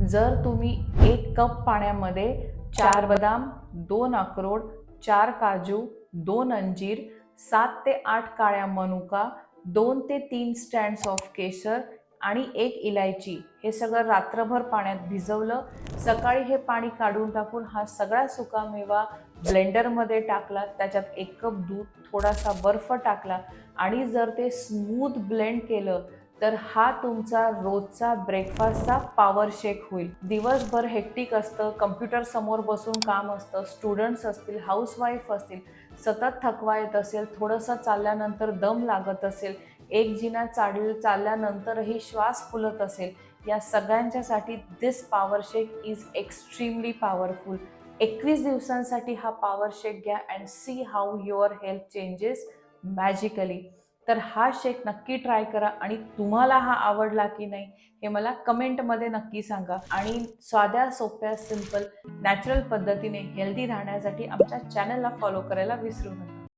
जर तुम्ही 1 कप पाण्यामध्ये 4 बदाम, 2 अक्रोड, 4 काजू, 2 अंजीर, 7 ते 8 काळ्या मनुका, 2 ते 3 स्टँड्स ऑफ केशर आणि 1 इलायची हे सगळं रात्रभर पाण्यात भिजवलं. सकाळी हे पाणी काढून टाकून हा सगळा सुकामेवा ब्लेंडरमध्ये टाकला. त्याच्यात 1 कप दूध, थोडासा बर्फ टाकला आणि जर ते स्मूथ ब्लेंड केलं तर हा तुमचा रोजचा ब्रेकफास्टचा पॉवर शेक होईल. दिवसभर हेक्टिक असतं, कम्प्युटर समोर बसून काम असतं, स्टुडंट्स असतील, हाऊसवाईफ असतील, सतत थकवा येत असेल, थोडंसं चालल्यानंतर दम लागत असेल, एक जिना चालल्यानंतरही श्वास फुलत असेल, या सगळ्यांच्यासाठी this power shake is extremely powerful. 21 दिवसांसाठी हा पॉवर शेक घ्या and see how your health changes magically. तर हा शेक नक्की ट्राय करा आणि तुम्हाला हा आवडला की नाही हे मला कमेंटमध्ये नक्की सांगा. आणि साध्या, सोप्या, सिंपल, नॅचरल पद्धतीने हेल्दी राहण्यासाठी आमच्या चॅनलला फॉलो करायला विसरू नका.